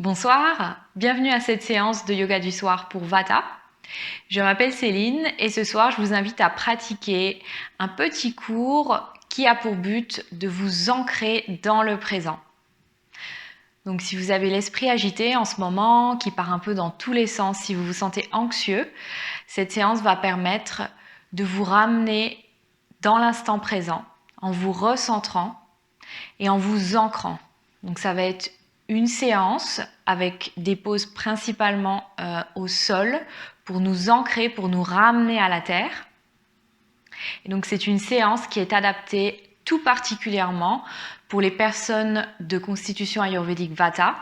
Bonsoir, bienvenue à cette séance de yoga du soir pour Vata. Je m'appelle Céline et ce soir je vous invite à pratiquer un petit cours qui a pour but de vous ancrer dans le présent. Donc si vous avez l'esprit agité en ce moment, qui part un peu dans tous les sens, si vous vous sentez anxieux, cette séance va permettre de vous ramener dans l'instant présent en vous recentrant et en vous ancrant. Donc ça va être une séance avec des pauses principalement au sol pour nous ancrer, pour nous ramener à la terre. Et donc c'est une séance qui est adaptée tout particulièrement pour les personnes de constitution ayurvédique Vata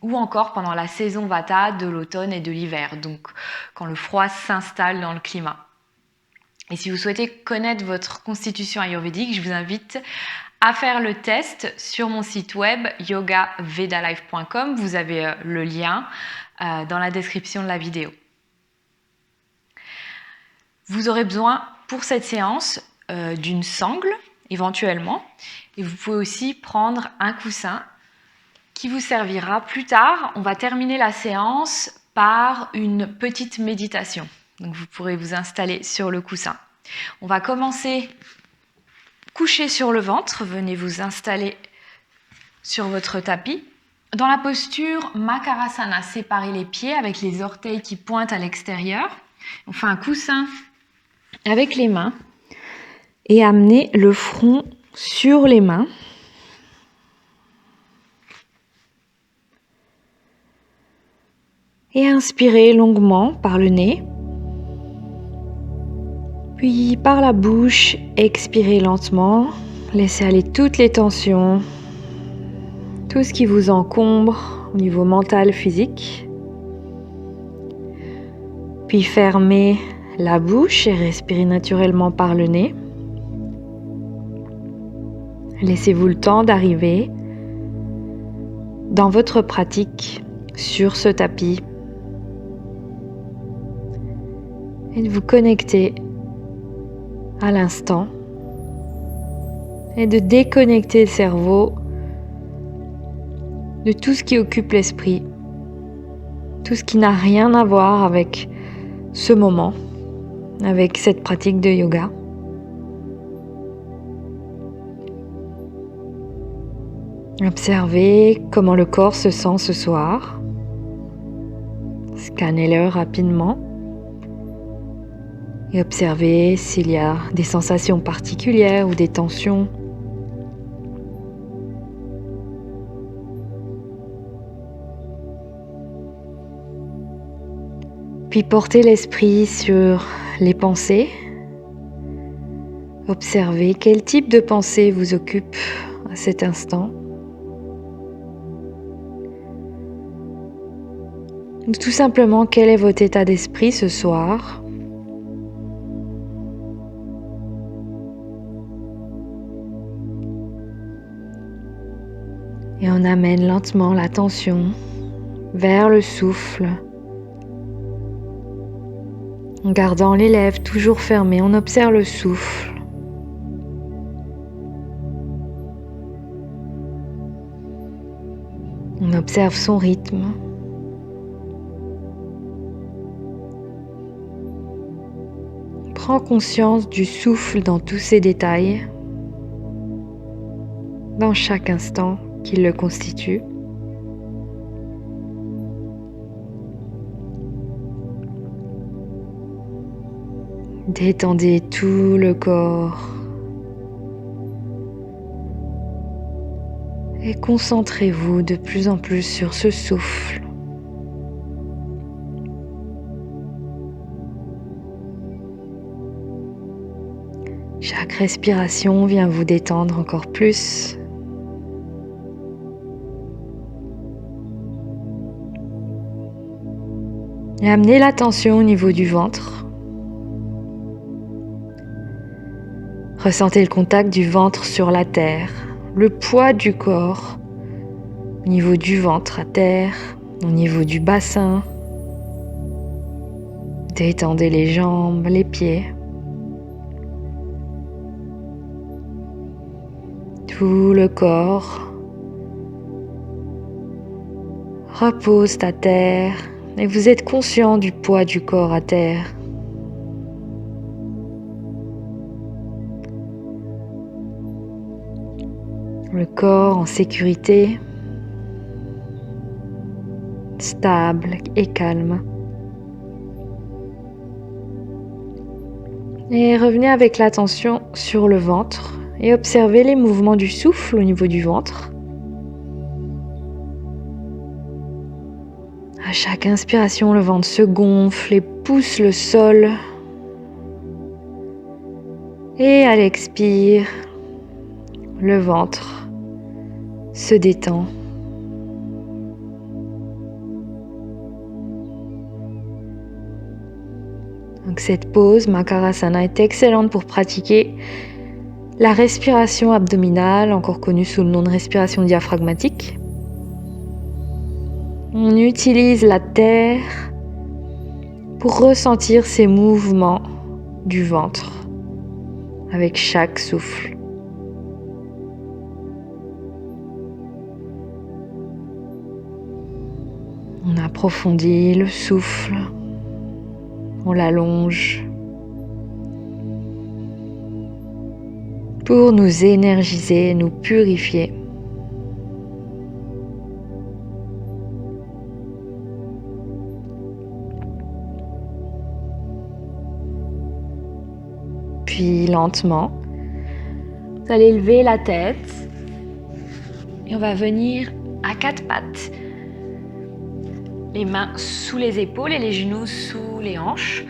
ou encore pendant la saison Vata de l'automne et de l'hiver, donc quand le froid s'installe dans le climat. Et si vous souhaitez connaître votre constitution ayurvédique, je vous invite à faire le test sur mon site web yogavedalife.com. Vous avez le lien dans la description de la vidéo. Vous aurez besoin pour cette séance d'une sangle éventuellement, et vous pouvez aussi prendre un coussin qui vous servira plus tard. On va terminer la séance par une petite méditation. Donc vous pourrez vous installer sur le coussin. On va commencer couché sur le ventre, venez vous installer sur votre tapis. Dans la posture Makarasana, séparez les pieds avec les orteils qui pointent à l'extérieur. On fait un coussin avec les mains et amenez le front sur les mains. Et inspirez longuement par le nez. Puis par la bouche, expirez lentement. Laissez aller toutes les tensions, tout ce qui vous encombre au niveau mental, physique. Puis fermez la bouche et respirez naturellement par le nez. Laissez-vous le temps d'arriver dans votre pratique sur ce tapis et de vous connecter à l'instant et de déconnecter le cerveau de tout ce qui occupe l'esprit, tout ce qui n'a rien à voir avec ce moment, avec cette pratique de yoga. Observez comment le corps se sent ce soir. Scannez-le rapidement et observez s'il y a des sensations particulières ou des tensions. Puis portez l'esprit sur les pensées. Observez quel type de pensée vous occupe à cet instant. Tout simplement, quel est votre état d'esprit ce soir ? Et on amène lentement l'attention vers le souffle. En gardant les lèvres toujours fermées, on observe le souffle. On observe son rythme. Prends conscience du souffle dans tous ses détails, dans chaque instant qui le constitue. Détendez tout le corps et concentrez-vous de plus en plus sur ce souffle. Chaque respiration vient vous détendre encore plus. Et amenez l'attention au niveau du ventre. Ressentez le contact du ventre sur la terre, le poids du corps au niveau du ventre à terre, au niveau du bassin. Détendez les jambes, les pieds. Tout le corps repose à terre et vous êtes conscient du poids du corps à terre. Le corps en sécurité, stable et calme. Et revenez avec l'attention sur le ventre et observez les mouvements du souffle au niveau du ventre. À chaque inspiration, le ventre se gonfle et pousse le sol. Et à l'expire, le ventre se détend. Donc cette pause, Makarasana, est excellente pour pratiquer la respiration abdominale, encore connue sous le nom de respiration diaphragmatique. On utilise la terre pour ressentir ces mouvements du ventre avec chaque souffle. On approfondit le souffle, on l'allonge pour nous énergiser, nous purifier. Puis lentement, vous allez lever la tête et on va venir à quatre pattes. Les mains sous les épaules et les genoux sous les hanches.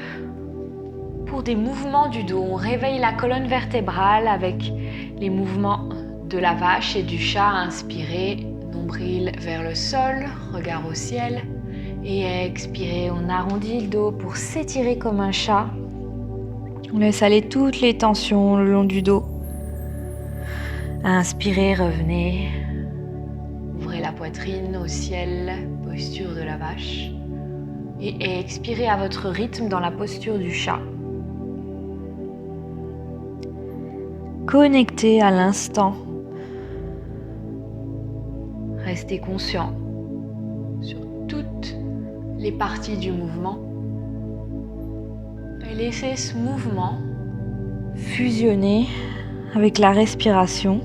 Pour des mouvements du dos, on réveille la colonne vertébrale avec les mouvements de la vache et du chat. Inspirez, nombril vers le sol, regard au ciel. Et expirez, on arrondit le dos pour s'étirer comme un chat. On laisse aller toutes les tensions le long du dos. Inspirez, revenez. Ouvrez la poitrine au ciel, posture de la vache. Et expirez à votre rythme dans la posture du chat. Connectez à l'instant. Restez conscient sur toutes les parties du mouvement. Et laissez ce mouvement fusionner avec la respiration.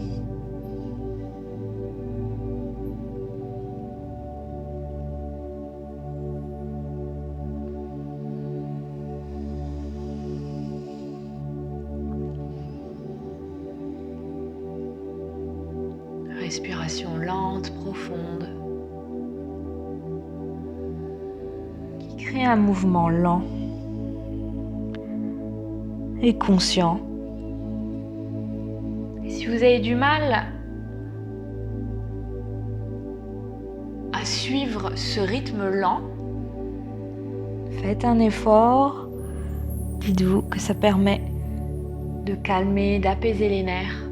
Respiration lente, profonde, qui crée un mouvement lent et conscient. Et si vous avez du mal à suivre ce rythme lent, faites un effort. Dites-vous que ça permet de calmer, d'apaiser les nerfs.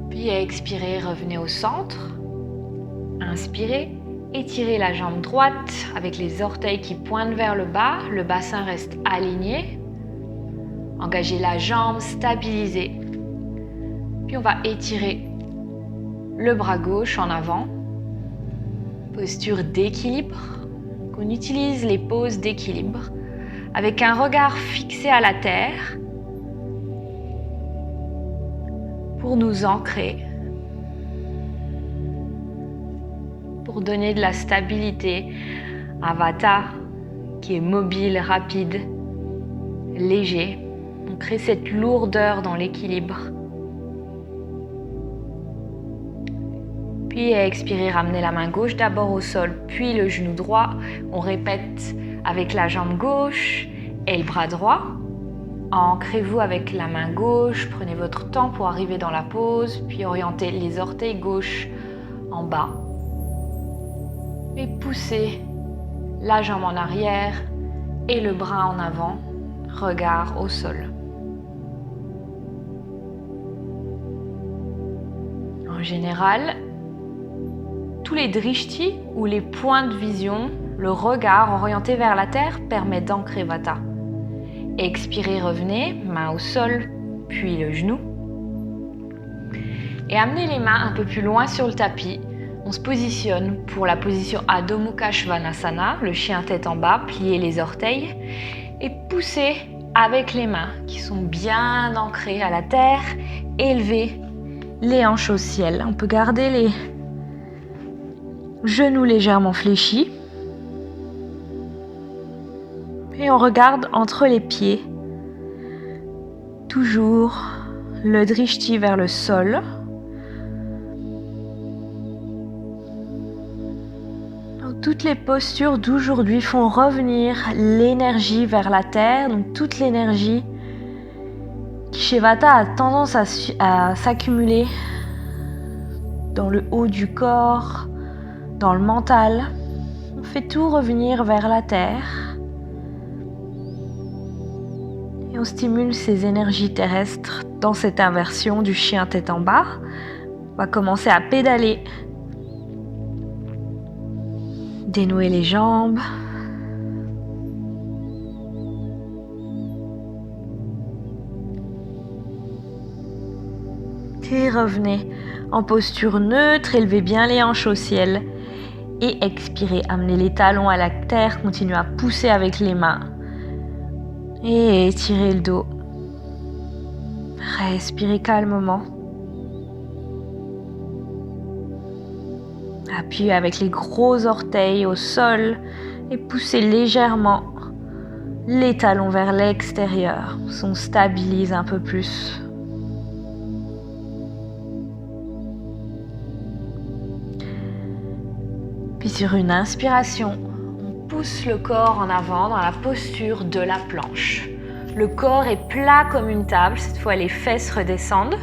Puis expirez, revenez au centre. Inspirez, étirez la jambe droite avec les orteils qui pointent vers le bas. Le bassin reste aligné. Engagez la jambe, stabilisez. Puis on va étirer le bras gauche en avant. Posture d'équilibre. On utilise les poses d'équilibre avec un regard fixé à la terre pour nous ancrer, pour donner de la stabilité à Vata qui est mobile, rapide, léger. On crée cette lourdeur dans l'équilibre. Puis expirez, ramenez la main gauche d'abord au sol, puis le genou droit. On répète avec la jambe gauche et le bras droit. Ancrez-vous avec la main gauche, prenez votre temps pour arriver dans la pose, puis orientez les orteils gauche en bas. Et poussez la jambe en arrière et le bras en avant, regard au sol. En général, tous les drishtis ou les points de vision, le regard orienté vers la terre permet d'ancrer Vata. Expirez, revenez, main au sol, puis le genou. Et amenez les mains un peu plus loin sur le tapis On se positionne pour la position Adho Mukha Svanasana, le chien tête en bas, plier les orteils et pousser avec les mains qui sont bien ancrées à la terre, élever les hanches au ciel. On peut garder les genoux légèrement fléchis et on regarde entre les pieds. Toujours le drishti vers le sol. Donc, toutes les postures d'aujourd'hui font revenir l'énergie vers la terre. Donc toute l'énergie qui chez Vata a tendance à s'accumuler dans le haut du corps, dans le mental. On fait tout revenir vers la terre. Et on stimule ces énergies terrestres dans cette inversion du chien tête en bas. On va commencer à pédaler. Dénouer les jambes. Et revenez en posture neutre, élevez bien les hanches au ciel. Et expirez, amenez les talons à la terre, continuez à pousser avec les mains. Et étirez le dos. Respirez calmement. Appuyez avec les gros orteils au sol et poussez légèrement les talons vers l'extérieur. On stabilise un peu plus. Puis sur une inspiration, on pousse le corps en avant dans la posture de la planche. Le corps est plat comme une table, cette fois les fesses redescendent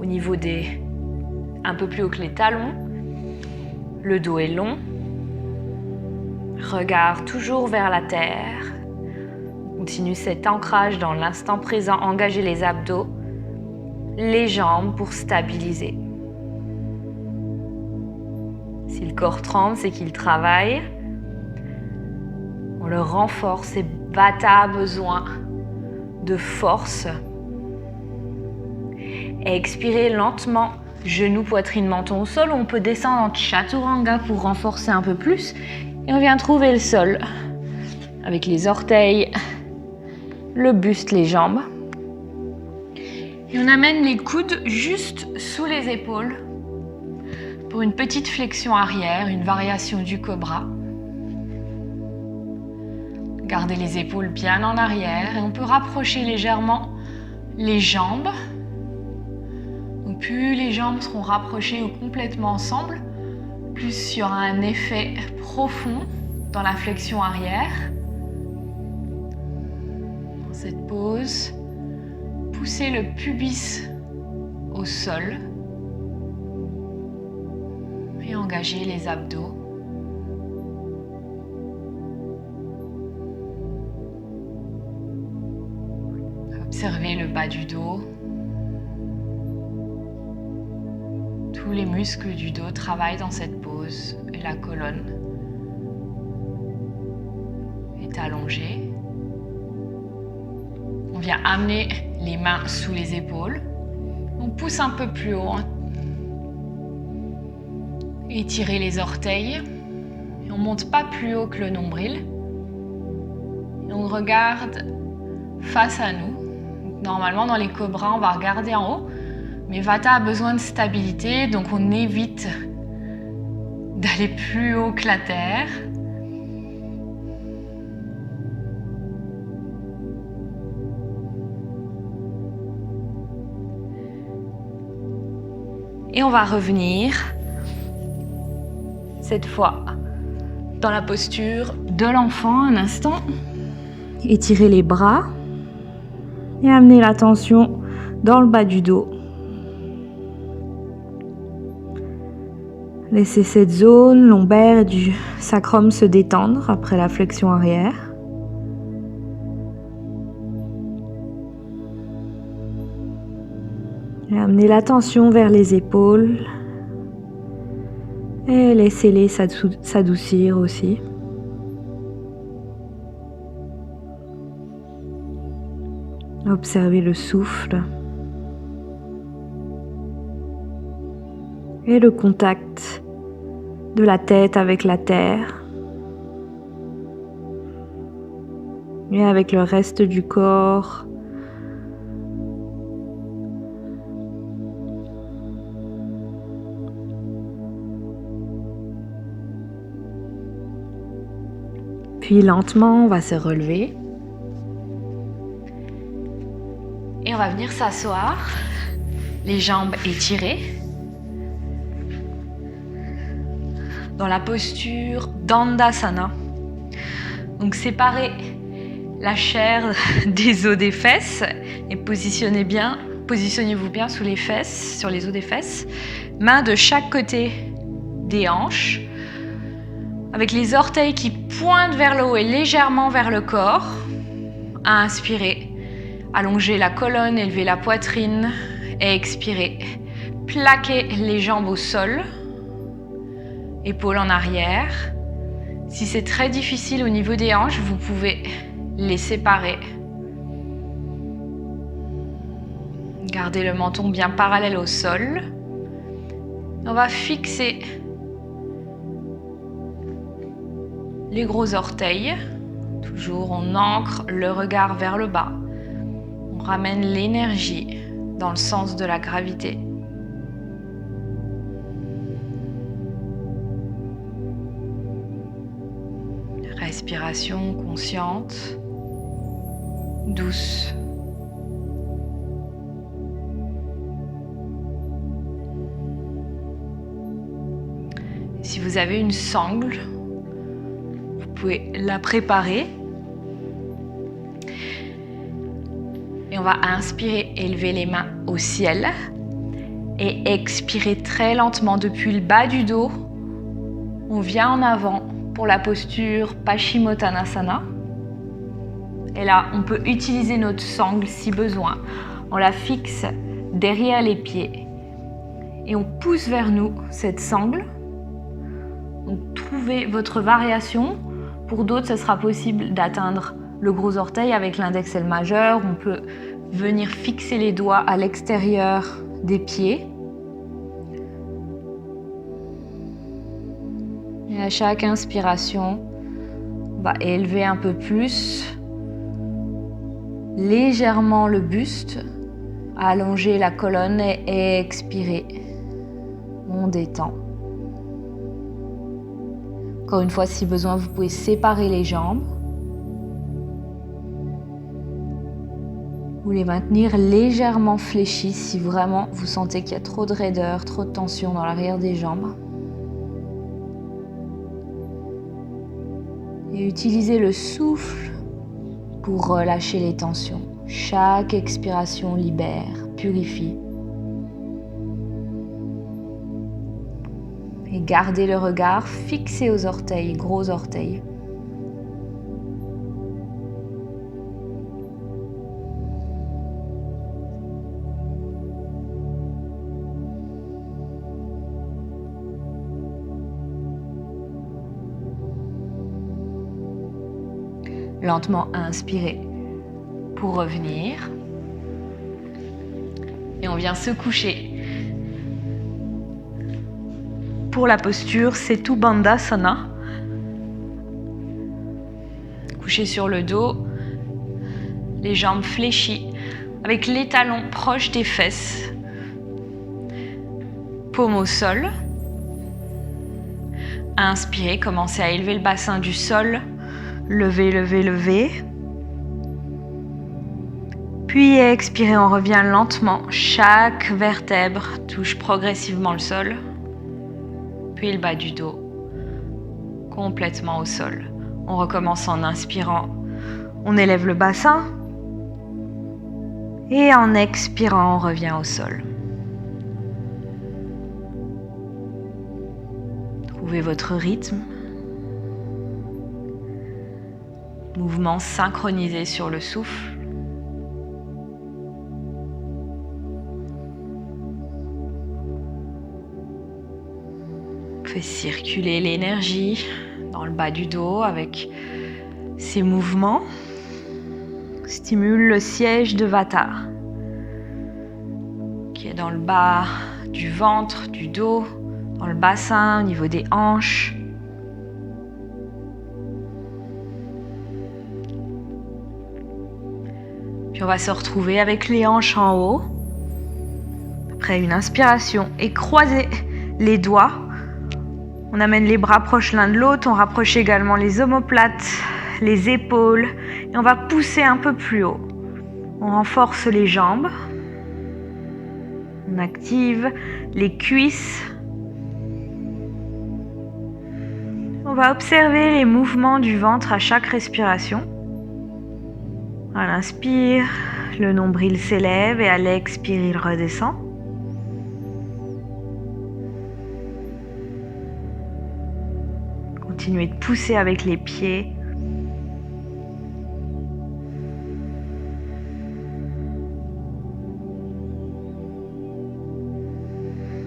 au niveau des... un peu plus haut que les talons. Le dos est long. Regard toujours vers la terre. Continue cet ancrage dans l'instant présent, engagez les abdos, les jambes pour stabiliser. Si le corps tremble, c'est qu'il travaille. On le renforce et Vata a besoin de force. Expirez lentement, genoux, poitrine, menton au sol. On peut descendre en Chaturanga pour renforcer un peu plus. Et on vient trouver le sol avec les orteils, le buste, les jambes. Et on amène les coudes juste sous les épaules pour une petite flexion arrière, une variation du cobra. Gardez les épaules bien en arrière et on peut rapprocher légèrement les jambes. Donc plus les jambes seront rapprochées ou complètement ensemble, plus il y aura un effet profond dans la flexion arrière. Dans cette pose, poussez le pubis au sol et engagez les abdos. Observez le bas du dos. Tous les muscles du dos travaillent dans cette pose et la colonne est allongée. On vient amener les mains sous les épaules. On pousse un peu plus haut. Étirez les orteils. Et on ne monte pas plus haut que le nombril. Et on regarde face à nous. Normalement, dans les cobras, on va regarder en haut. Mais Vata a besoin de stabilité, donc on évite d'aller plus haut que la terre. Et on va revenir, cette fois, dans la posture de l'enfant, un instant. Étirez les bras et amenez l'attention dans le bas du dos. Laissez cette zone lombaire et du sacrum se détendre après la flexion arrière. Et amenez l'attention vers les épaules et laissez-les s'adoucir aussi. Observez le souffle. Et le contact de la tête avec la terre et avec le reste du corps. Puis lentement, on va se relever et on va venir s'asseoir, les jambes étirées, dans la posture Dandasana. Donc séparez la chair des os des fesses et positionnez-vous bien sous les fesses, sur les os des fesses. Mains de chaque côté des hanches, avec les orteils qui pointent vers le haut et légèrement vers le corps. Inspirez, allongez la colonne, élevez la poitrine et expirez. Plaquez les jambes au sol. Épaules en arrière. Si c'est très difficile au niveau des hanches, vous pouvez les séparer. Gardez le menton bien parallèle au sol. On va fixer les gros orteils. Toujours, on ancre le regard vers le bas. On ramène l'énergie dans le sens de la gravité. Respiration consciente, douce. Si vous avez une sangle, vous pouvez la préparer. Et on va inspirer, élever les mains au ciel. Et expirer très lentement depuis le bas du dos. On vient en avant pour la posture Paschimottanasana. Et là, on peut utiliser notre sangle si besoin. On la fixe derrière les pieds. Et on pousse vers nous cette sangle. Donc, trouvez votre variation. Pour d'autres, ce sera possible d'atteindre le gros orteil avec l'index et le majeur. On peut venir fixer les doigts à l'extérieur des pieds. Et à chaque inspiration, on va élever un peu plus, légèrement le buste, allonger la colonne et expirer. On détend. Encore une fois, si besoin, vous pouvez séparer les jambes ou les maintenir légèrement fléchies si vraiment vous sentez qu'il y a trop de raideur, trop de tension dans l'arrière des jambes. Et utilisez le souffle pour relâcher les tensions. Chaque expiration libère, purifie. Et gardez le regard fixé aux orteils, gros orteils. Lentement inspirez pour revenir. Et on vient se coucher. Pour la posture Setu Bandhasana. Couché sur le dos, les jambes fléchies, avec les talons proches des fesses. Paume au sol. Inspirez, commencez à élever le bassin du sol. Levez, levez, levez. Puis expirez, on revient lentement. Chaque vertèbre touche progressivement le sol. Puis le bas du dos, complètement au sol. On recommence en inspirant. On élève le bassin. Et en expirant, on revient au sol. Trouvez votre rythme. Mouvement synchronisé sur le souffle. Faites circuler l'énergie dans le bas du dos avec ces mouvements. Stimule le siège de Vata qui est dans le bas du ventre, du dos, dans le bassin, au niveau des hanches. Puis on va se retrouver avec les hanches en haut. Après une inspiration et croiser les doigts. On amène les bras proches l'un de l'autre. On rapproche également les omoplates, les épaules. Et on va pousser un peu plus haut. On renforce les jambes. On active les cuisses. On va observer les mouvements du ventre à chaque respiration. À l'inspire, le nombril s'élève et à l'expire, il redescend. Continuez de pousser avec les pieds.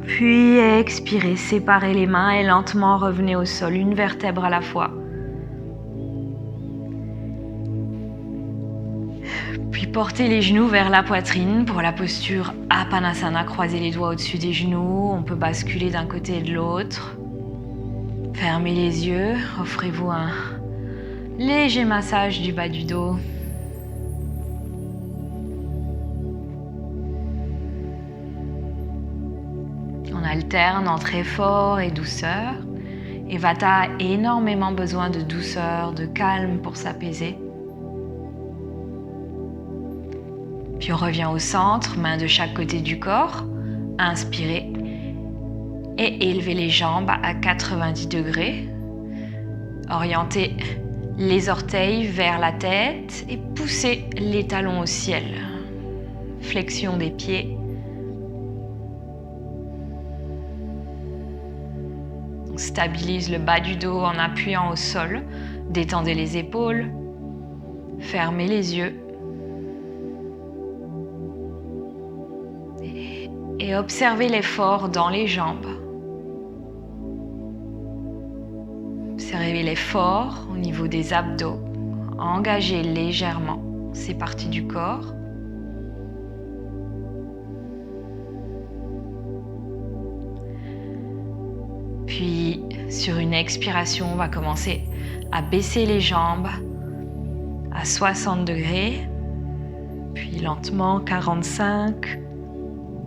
Puis expirez, séparez les mains et lentement revenez au sol, une vertèbre à la fois. Puis portez les genoux vers la poitrine pour la posture Apanasana. Croisez les doigts au-dessus des genoux. On peut basculer d'un côté et de l'autre. Fermez les yeux. Offrez-vous un léger massage du bas du dos. On alterne entre effort et douceur. Et Vata a énormément besoin de douceur, de calme pour s'apaiser. Puis on revient au centre, mains de chaque côté du corps. Inspirez et élevez les jambes à 90 degrés. Orientez les orteils vers la tête et poussez les talons au ciel. Flexion des pieds. On stabilise le bas du dos en appuyant au sol. Détendez les épaules. Fermez les yeux. Et observez l'effort dans les jambes. Observez l'effort au niveau des abdos. Engagez légèrement ces parties du corps. Puis, sur une expiration, on va commencer à baisser les jambes à 60 degrés. Puis lentement, 45,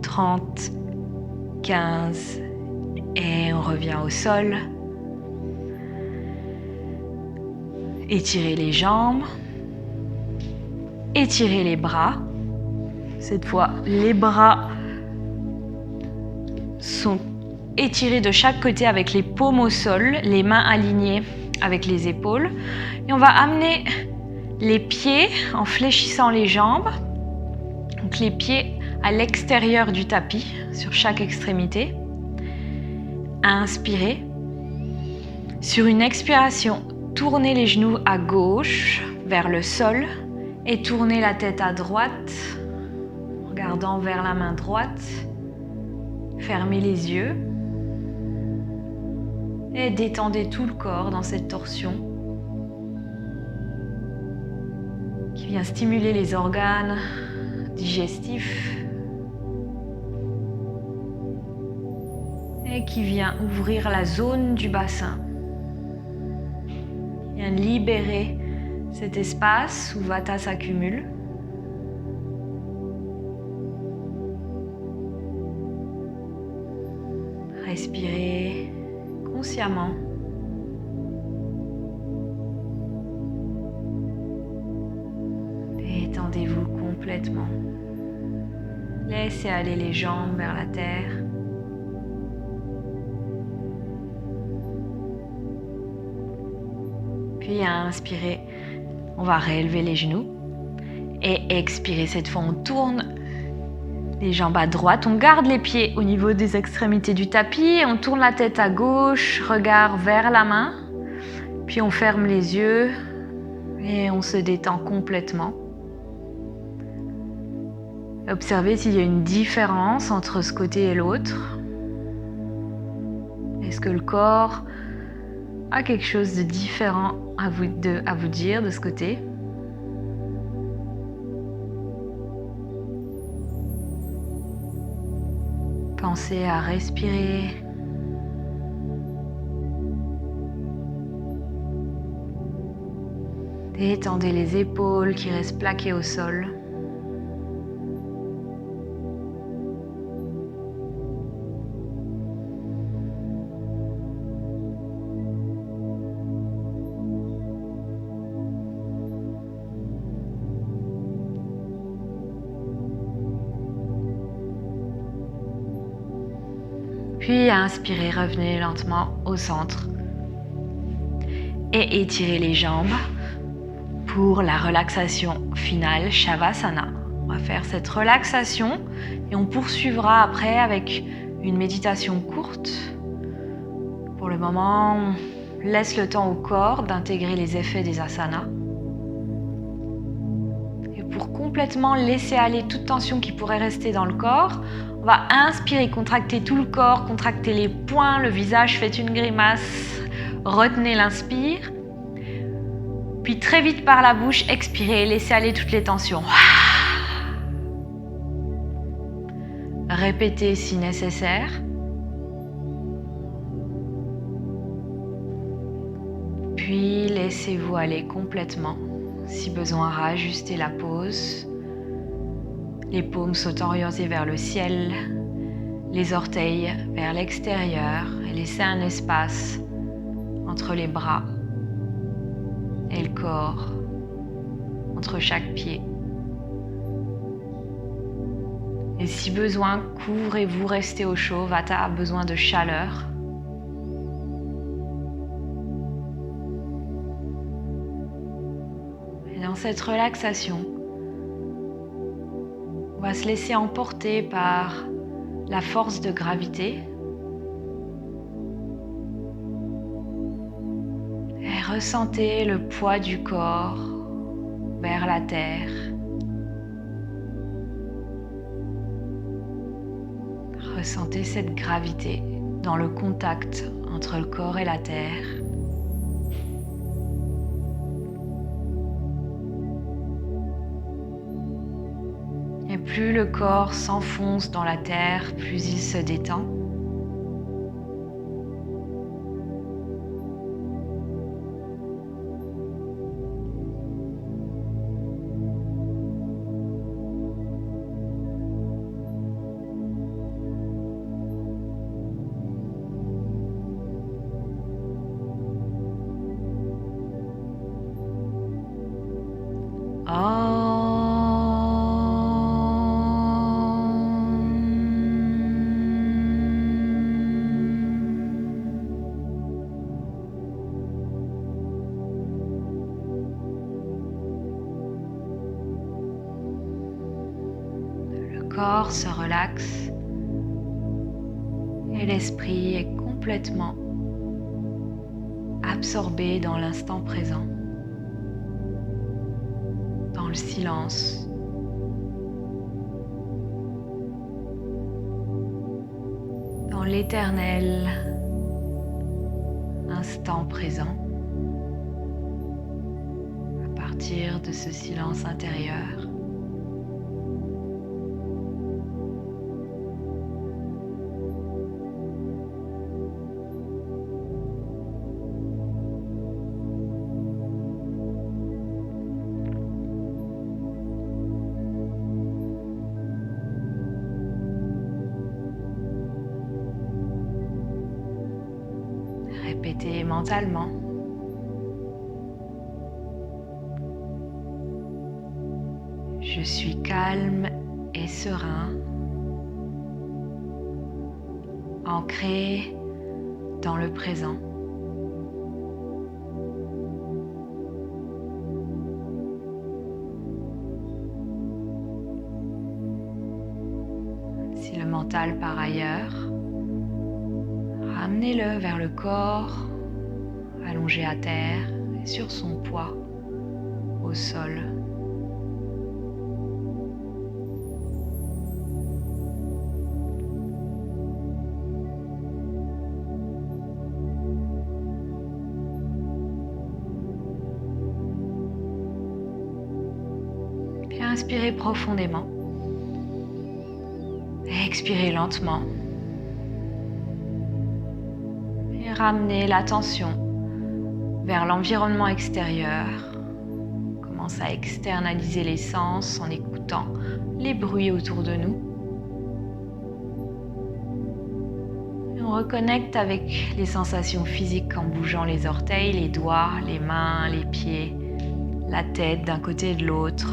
30, 15 et on revient au sol. Étirez les jambes, étirez les bras. Cette fois, les bras sont étirés de chaque côté avec les paumes au sol, les mains alignées avec les épaules. Et on va amener les pieds en fléchissant les jambes. Donc les pieds à l'extérieur du tapis, sur chaque extrémité. Inspirez. Sur une expiration, tournez les genoux à gauche vers le sol et tournez la tête à droite, regardant vers la main droite. Fermez les yeux et détendez tout le corps dans cette torsion qui vient stimuler les organes digestifs et qui vient ouvrir la zone du bassin. Vient libérer cet espace où Vata s'accumule. Respirez consciemment. Détendez-vous complètement. Laissez aller les jambes vers la terre. Puis à inspirer, on va réélever les genoux. Et expirer, cette fois on tourne les jambes à droite. On garde les pieds au niveau des extrémités du tapis. On tourne la tête à gauche, regard vers la main. Puis on ferme les yeux et on se détend complètement. Observez s'il y a une différence entre ce côté et l'autre. Est-ce que le corps a quelque chose de différent à vous dire de ce côté? commencez à respirer. Détendez les épaules qui restent plaquées au sol. Puis inspirez, revenez lentement au centre et étirez les jambes pour la relaxation finale, Shavasana. On va faire cette relaxation et on poursuivra après avec une méditation courte. Pour le moment, on laisse le temps au corps d'intégrer les effets des asanas. Et pour complètement laisser aller toute tension qui pourrait rester dans le corps, on va inspirer, contracter tout le corps, contracter les poings, le visage, faites une grimace, retenez l'inspire. Puis très vite par la bouche, expirez, laissez aller toutes les tensions. Répétez si nécessaire. Puis laissez-vous aller complètement. Si besoin, rajustez la pose. Les paumes sont orientées vers le ciel, les orteils vers l'extérieur et laissez un espace entre les bras et le corps, entre chaque pied. Et si besoin, couvrez-vous, restez au chaud. Vata a besoin de chaleur. Et dans cette relaxation, on va se laisser emporter par la force de gravité. Et ressentez le poids du corps vers la terre. Ressentez cette gravité dans le contact entre le corps et la terre. Et plus le corps s'enfonce dans la terre, plus il se détend. Le corps se relaxe et l'esprit est complètement absorbé dans l'instant présent, dans le silence. Dans l'éternel instant présent, à partir de ce silence intérieur. Répétez mentalement. Je suis calme et serein, ancré dans le présent. Si le mental part ailleurs, ramenez-le vers le corps, allongé à terre et sur son poids au sol. Puis inspirez profondément et expirez lentement. ramener l'attention vers l'environnement extérieur. On commence à externaliser les sens en écoutant les bruits autour de nous. Et on reconnecte avec les sensations physiques en bougeant les orteils, les doigts, les mains, les pieds, la tête d'un côté et de l'autre.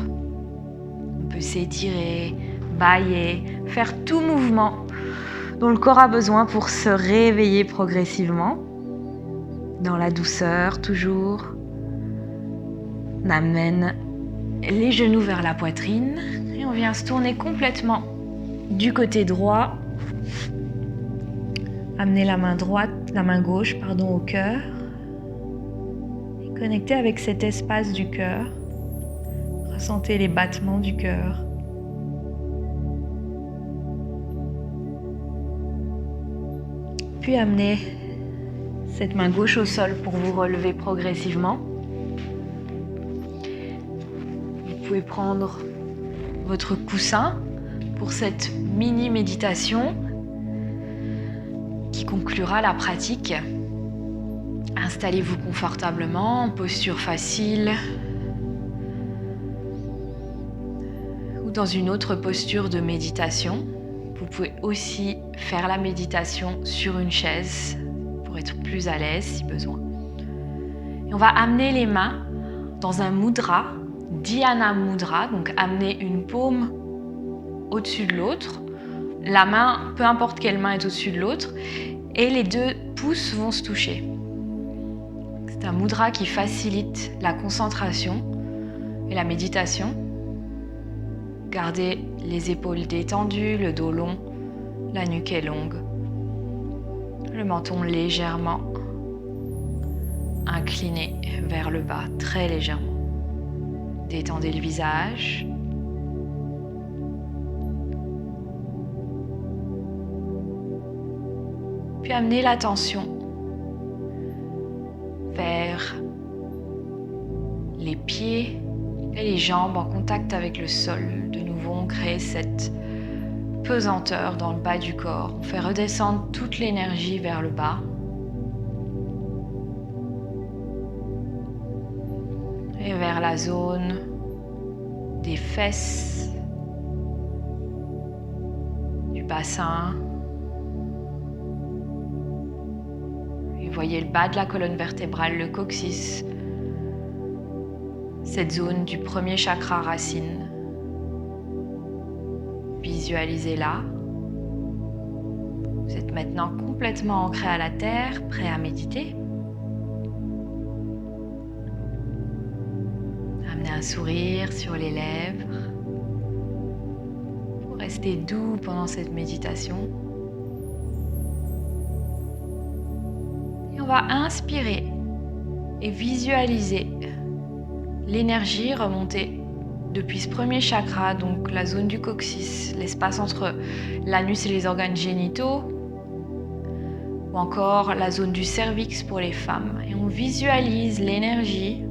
On peut s'étirer, bâiller, faire tout mouvement dont le corps a besoin pour se réveiller progressivement. Dans la douceur, toujours. On amène les genoux vers la poitrine et on vient se tourner complètement du côté droit. Amener la main gauche, au cœur. Et connecter avec cet espace du cœur. Ressentez les battements du cœur. Puis amenez cette main gauche au sol pour vous relever progressivement. Vous pouvez prendre votre coussin pour cette mini méditation qui conclura la pratique. Installez-vous confortablement en posture facile ou dans une autre posture de méditation. Vous pouvez aussi faire la méditation sur une chaise pour être plus à l'aise si besoin. Et on va amener les mains dans un mudra, Dhyana Mudra, donc amener une paume au-dessus de l'autre. La main, peu importe quelle main est au-dessus de l'autre, et les deux pouces vont se toucher. C'est un mudra qui facilite la concentration et la méditation. Gardez les épaules détendues, le dos long, la nuque est longue, le menton légèrement incliné vers le bas, très légèrement. Détendez le visage. Puis amenez l'attention vers les pieds et les jambes en contact avec le sol. De nouveau, on crée cette pesanteur dans le bas du corps. On fait redescendre toute l'énergie vers le bas. Et vers la zone des fesses, du bassin. Et voyez le bas de la colonne vertébrale, le coccyx, cette zone du premier chakra racine. Visualisez-la. Vous êtes maintenant complètement ancré à la terre, prêt à méditer. Amenez un sourire sur les lèvres. Pour rester doux pendant cette méditation. Et on va inspirer et visualiser l'énergie remonter depuis ce premier chakra, donc la zone du coccyx, l'espace entre l'anus et les organes génitaux, ou encore la zone du cervix pour les femmes. Et on visualise l'énergie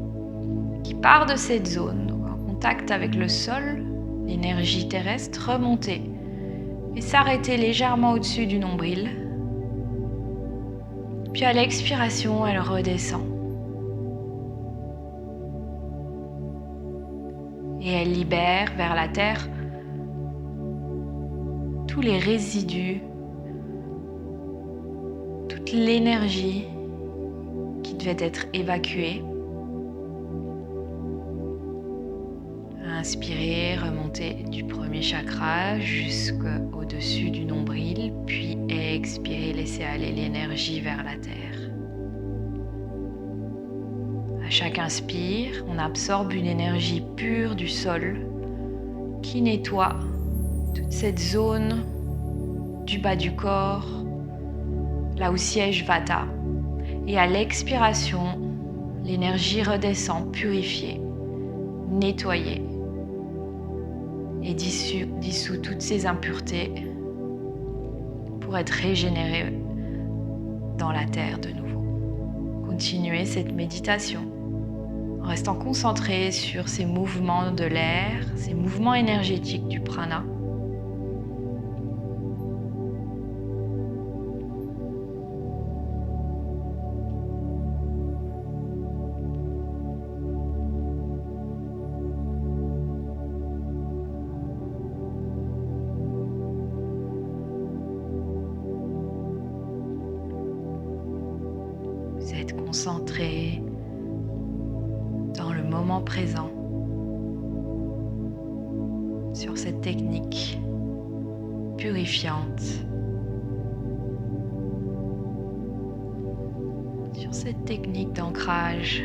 qui part de cette zone, donc en contact avec le sol, l'énergie terrestre remonter et s'arrêter légèrement au-dessus du nombril. Puis à l'expiration, elle redescend. Et elle libère vers la terre tous les résidus, toute l'énergie qui devait être évacuée. Inspirez, remontez du premier chakra jusqu'au-dessus du nombril, puis expirez, laissez aller l'énergie vers la terre. À chaque inspire, on absorbe une énergie pure du sol qui nettoie toute cette zone du bas du corps, là où siège Vata. Et à l'expiration, l'énergie redescend purifiée, nettoyée et dissout toutes ces impuretés pour être régénérée dans la terre de nouveau. Continuez cette méditation en restant concentré sur ces mouvements de l'air, ces mouvements énergétiques du prana. concentrer dans le moment présent sur cette technique purifiante, sur cette technique d'ancrage.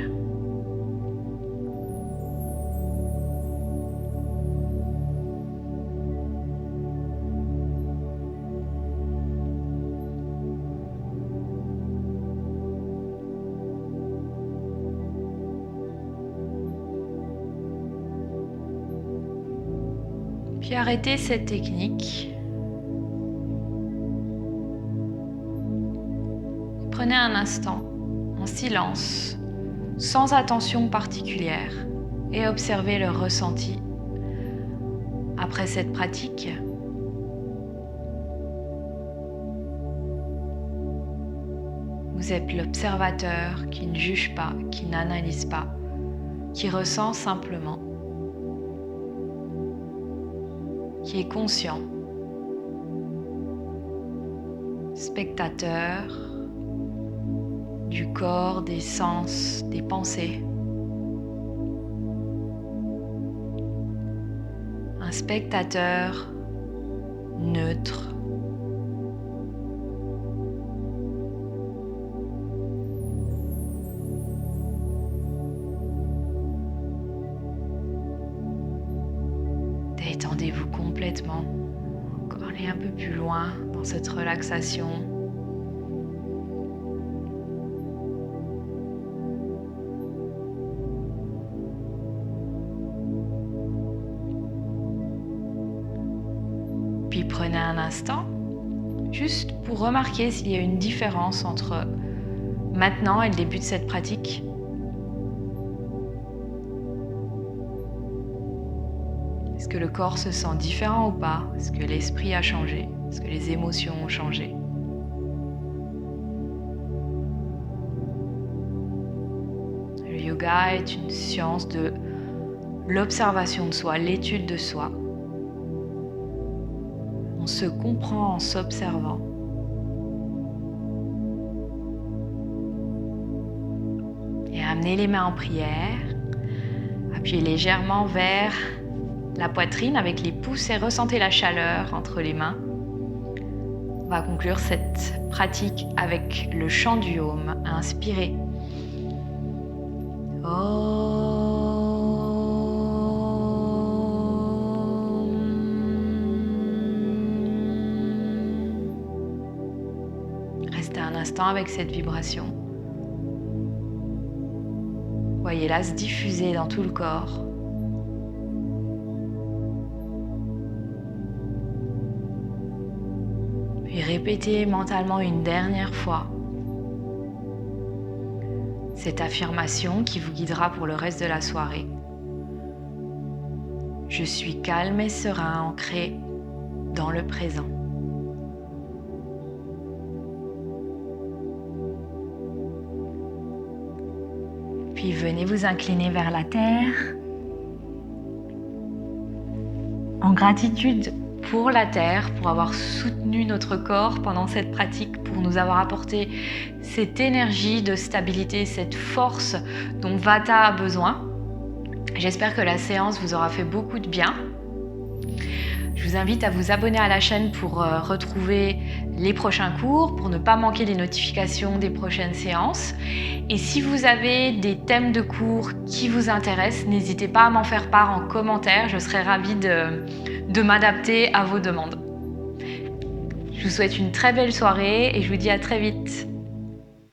Puis arrêtez cette technique. Prenez un instant en silence, sans attention particulière, et observez le ressenti après cette pratique. Vous êtes l'observateur qui ne juge pas, qui n'analyse pas, qui ressent simplement, qui est conscient, spectateur du corps, des sens, des pensées. Un spectateur neutre. Détendez-vous complètement. Encore aller un peu plus loin dans cette relaxation. Puis prenez un instant, juste pour remarquer s'il y a une différence entre maintenant et le début de cette pratique. Est-ce que le corps se sent différent ou pas? Est-ce que l'esprit a changé? Est-ce que les émotions ont changé? Le yoga est une science de l'observation de soi, l'étude de soi. On se comprend en s'observant. Et amenez les mains en prière. Appuyez légèrement vers la poitrine avec les pouces et ressentez la chaleur entre les mains. On va conclure cette pratique avec le chant du Om. Inspirez. Restez un instant avec cette vibration. Voyez-la se diffuser dans tout le corps. Puis répétez mentalement une dernière fois cette affirmation qui vous guidera pour le reste de la soirée. Je suis calme et serein, ancré dans le présent. Puis venez vous incliner vers la terre en gratitude pour la terre, pour avoir soutenu notre corps pendant cette pratique, pour nous avoir apporté cette énergie de stabilité, cette force dont Vata a besoin. J'espère que la séance vous aura fait beaucoup de bien. Je vous invite à vous abonner à la chaîne pour retrouver les prochains cours, pour ne pas manquer les notifications des prochaines séances. Et si vous avez des thèmes de cours qui vous intéressent, n'hésitez pas à m'en faire part en commentaire. Je serai ravie de m'adapter à vos demandes. Je vous souhaite une très belle soirée et je vous dis à très vite.